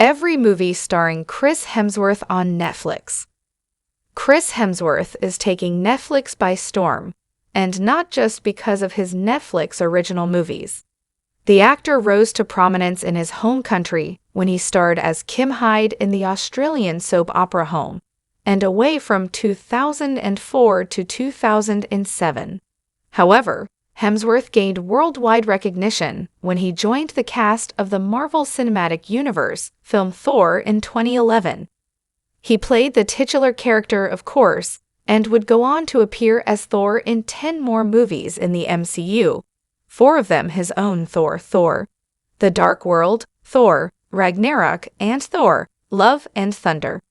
Every movie starring Chris Hemsworth on Netflix. Chris Hemsworth is taking Netflix by storm, and not just because of his Netflix original movies. The actor rose to prominence in his home country when he starred as Kim Hyde in the Australian soap opera Home and Away from 2004 to 2007. However, Hemsworth gained worldwide recognition when he joined the cast of the Marvel Cinematic Universe film Thor in 2011. He played the titular character, of course, and would go on to appear as Thor in 10 more movies in the MCU, 4 of them his own Thor, The Dark World, Thor, Ragnarok, and Thor, Love and Thunder.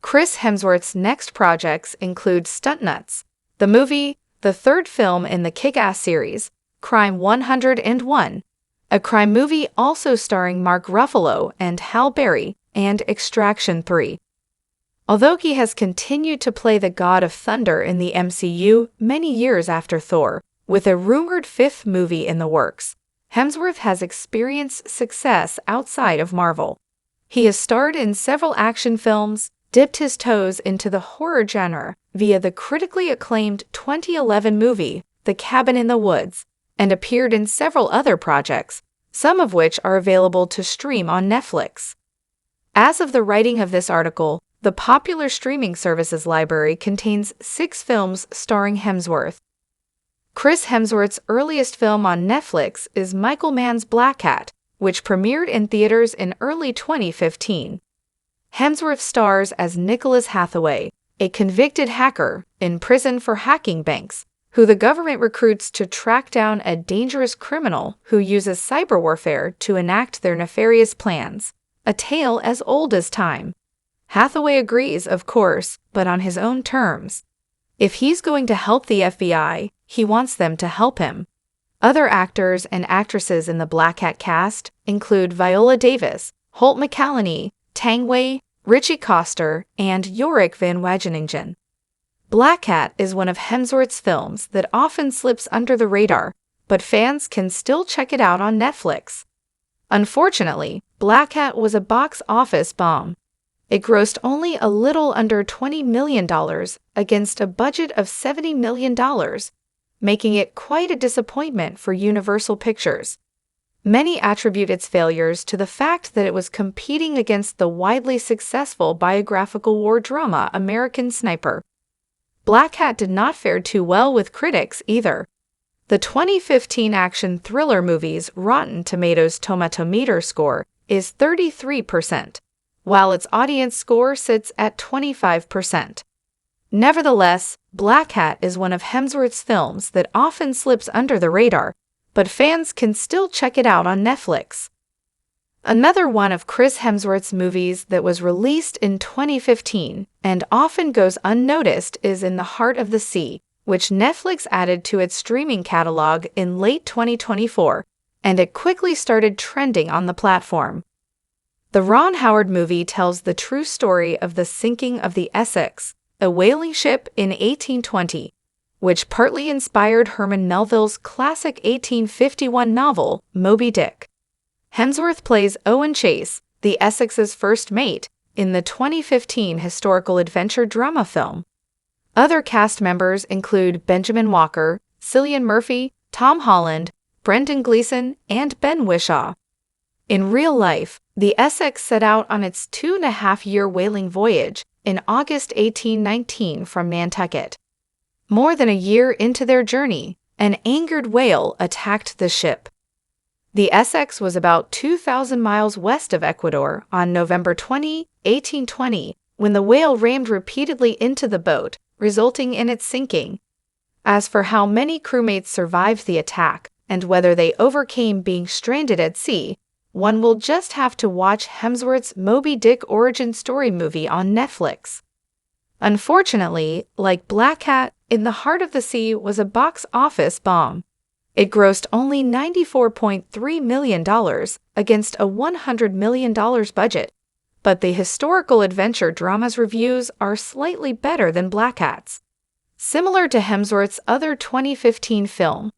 Chris Hemsworth's next projects include Stuntnuts, the movie, the third film in the Kick-Ass series, Crime 101, a crime movie also starring Mark Ruffalo and Halle Berry, and Extraction 3. Although he has continued to play the God of Thunder in the MCU many years after Thor, with a rumored 5th movie in the works, Hemsworth has experienced success outside of Marvel. He has starred in several action films, dipped his toes into the horror genre via the critically acclaimed 2011 movie The Cabin in the Woods, and appeared in several other projects, some of which are available to stream on Netflix. As of the writing of this article, the popular streaming services library contains 6 films starring Hemsworth. Chris Hemsworth's earliest film on Netflix is Michael Mann's Black Cat, which premiered in theaters in early 2015. Hemsworth stars as Nicholas Hathaway, a convicted hacker in prison for hacking banks, who the government recruits to track down a dangerous criminal who uses cyber warfare to enact their nefarious plans, a tale as old as time. Hathaway agrees, of course, but on his own terms. If he's going to help the FBI, he wants them to help him. Other actors and actresses in the Black Cat cast include Viola Davis, Holt McCallany, Tang Wei, Richie Koster, and Yorick van Wageningen. Black Cat is one of Hemsworth's films that often slips under the radar, but fans can still check it out on Netflix. Unfortunately, Black Cat was a box office bomb. It grossed only a little under $20 million against a budget of $70 million, making it quite a disappointment for Universal Pictures. Many attribute its failures to the fact that it was competing against the widely successful biographical war drama American Sniper. Black Cat did not fare too well with critics either. The 2015 action thriller movie's Rotten Tomatoes tomatometer score is 33%, while its audience score sits at 25%. Nevertheless, Black Cat is one of Hemsworth's films that often slips under the radar, but fans can still check it out on Netflix. Another one of Chris Hemsworth's movies that was released in 2015 and often goes unnoticed is In the Heart of the Sea, which Netflix added to its streaming catalog in late 2024, and it quickly started trending on the platform. The Ron Howard movie tells the true story of the sinking of the Essex, a whaling ship in 1820, which partly inspired Herman Melville's classic 1851 novel, Moby Dick. Hemsworth plays Owen Chase, the Essex's first mate, in the 2015 historical adventure drama film. Other cast members include Benjamin Walker, Cillian Murphy, Tom Holland, Brendan Gleeson, and Ben Whishaw. In real life, the Essex set out on its 2.5-year whaling voyage in August 1819 from Nantucket. More than a year into their journey, an angered whale attacked the ship. The Essex was about 2,000 miles west of Ecuador on November 20, 1820, when the whale rammed repeatedly into the boat, resulting in its sinking. As for how many crewmates survived the attack and whether they overcame being stranded at sea, one will just have to watch Hemsworth's Moby Dick origin story movie on Netflix. Unfortunately, like Black Cat, In the Heart of the Sea was a box office bomb. It grossed only $94.3 million against a $100 million budget, but the historical adventure drama's reviews are slightly better than Black Cat's. Similar to Hemsworth's other 2015 film,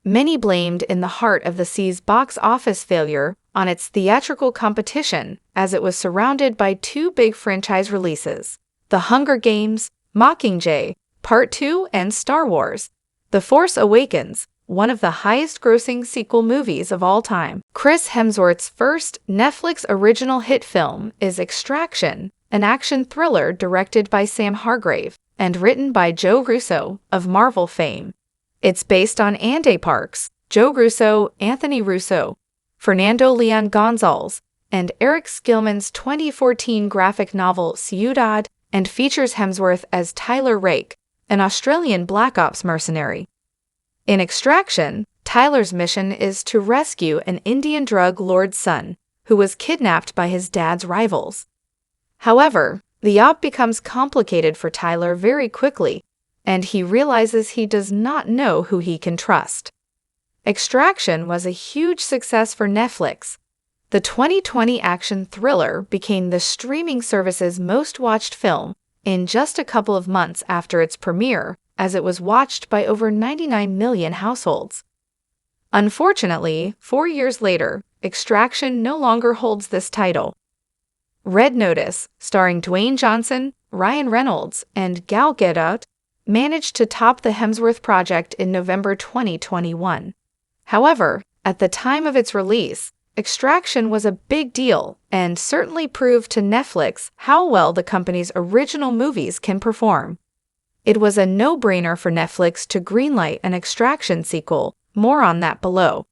many blamed In the Heart of the Sea's box office failure on its theatrical competition as it was surrounded by two big franchise releases: The Hunger Games, Mockingjay, Part 2, and Star Wars: The Force Awakens, one of the highest-grossing sequel movies of all time. Chris Hemsworth's first Netflix original hit film is Extraction, an action thriller directed by Sam Hargrave and written by Joe Russo of Marvel fame. It's based on Andy Parks, Joe Russo, Anthony Russo, Fernando Leon Gonzalez, and Eric Skillman's 2014 graphic novel Ciudad, and features Hemsworth as Tyler Rake, an Australian Black Ops mercenary. In Extraction, Tyler's mission is to rescue an Indian drug lord's son, who was kidnapped by his dad's rivals. However, the op becomes complicated for Tyler very quickly, and he realizes he does not know who he can trust. Extraction was a huge success for Netflix. The 2020 action thriller became the streaming service's most-watched film in just a couple of months after its premiere, as it was watched by over 99 million households. Unfortunately, 4 years later, Extraction no longer holds this title. Red Notice, starring Dwayne Johnson, Ryan Reynolds, and Gal Gadot, managed to top the Hemsworth project in November 2021. However, at the time of its release, Extraction was a big deal and certainly proved to Netflix how well the company's original movies can perform. It was a no-brainer for Netflix to greenlight an Extraction sequel, more on that below.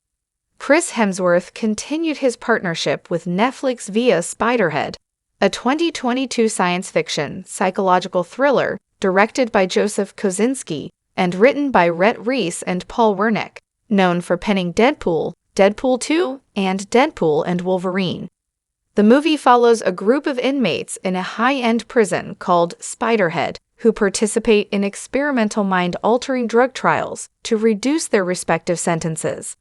Chris Hemsworth continued his partnership with Netflix via Spiderhead, a 2022 science fiction psychological thriller directed by Joseph Kosinski and written by Rhett Reese and Paul Wernick, known for penning Deadpool, Deadpool 2, and Deadpool and Wolverine. The movie follows a group of inmates in a high-end prison called Spiderhead who participate in experimental mind-altering drug trials to reduce their respective sentences.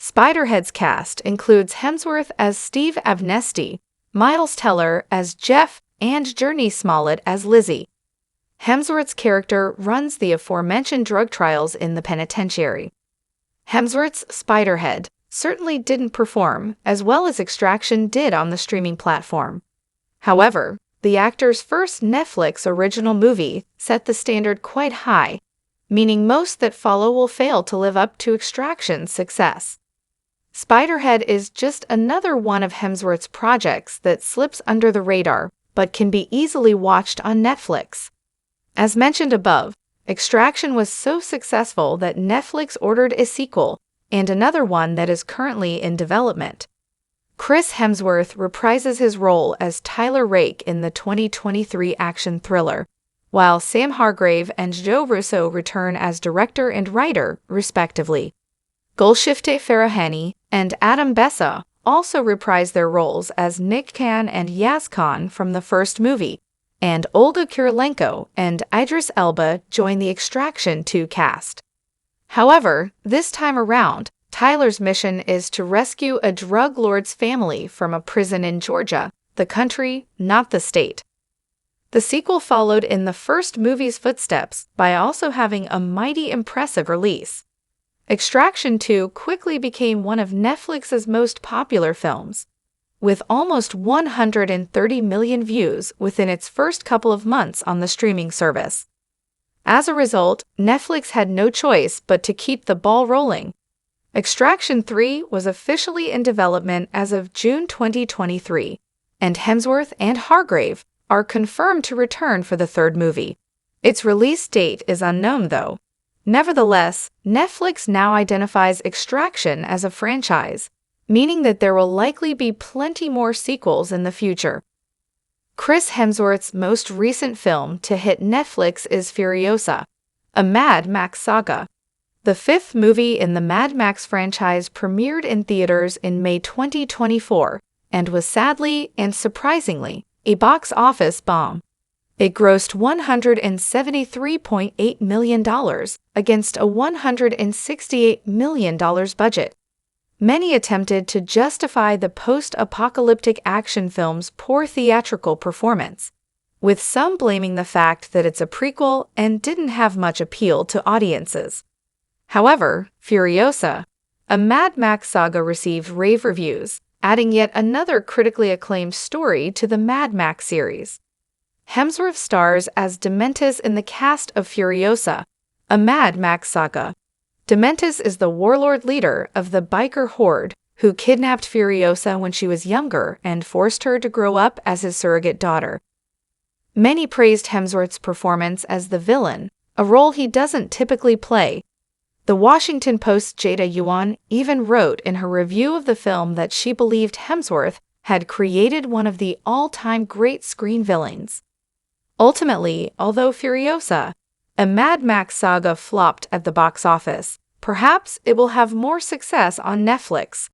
Spiderhead's cast includes Hemsworth as Steve Abnesti, Miles Teller as Jeff, and Journey Smollett as Lizzie. Hemsworth's character runs the aforementioned drug trials in the penitentiary. Hemsworth's Spiderhead certainly didn't perform as well as Extraction did on the streaming platform. However, the actor's first Netflix original movie set the standard quite high, meaning most that follow will fail to live up to Extraction's success. Spiderhead is just another one of Hemsworth's projects that slips under the radar but can be easily watched on Netflix. As mentioned above, Extraction was so successful that Netflix ordered a sequel and another one that is currently in development. Chris Hemsworth reprises his role as Tyler Rake in the 2023 action thriller, while Sam Hargrave and Joe Russo return as director and writer, respectively. Golshifteh Farahani and Adam Bessa also reprise their roles as Nick Khan and Yaz Khan from the first movie, and Olga Kurylenko and Idris Elba join the Extraction 2 cast. However, this time around, Tyler's mission is to rescue a drug lord's family from a prison in Georgia, the country, not the state. The sequel followed in the first movie's footsteps by also having a mighty impressive release. Extraction 2 quickly became one of Netflix's most popular films, with almost 130 million views within its first couple of months on the streaming service. As a result, Netflix had no choice but to keep the ball rolling. Extraction 3 was officially in development as of June 2023, and Hemsworth and Hargrave are confirmed to return for the third movie. Its release date is unknown, though. Nevertheless, Netflix now identifies Extraction as a franchise, meaning that there will likely be plenty more sequels in the future. Chris Hemsworth's most recent film to hit Netflix is Furiosa, a Mad Max saga. The fifth movie in the Mad Max franchise premiered in theaters in May 2024 and was sadly and surprisingly a box office bomb. It grossed $173.8 million against a $168 million budget. Many attempted to justify the post-apocalyptic action film's poor theatrical performance, with some blaming the fact that it's a prequel and didn't have much appeal to audiences. However, Furiosa, a Mad Max saga, received rave reviews, adding yet another critically acclaimed story to the Mad Max series. Hemsworth stars as Dementis in the cast of Furiosa, a Mad Max saga. Dementis is the warlord leader of the biker horde who kidnapped Furiosa when she was younger and forced her to grow up as his surrogate daughter. Many praised Hemsworth's performance as the villain, a role he doesn't typically play. The Washington Post's Jada Yuan even wrote in her review of the film that she believed Hemsworth had created one of the all-time great screen villains. Ultimately, although Furiosa, a Mad Max saga, flopped at the box office, perhaps it will have more success on Netflix.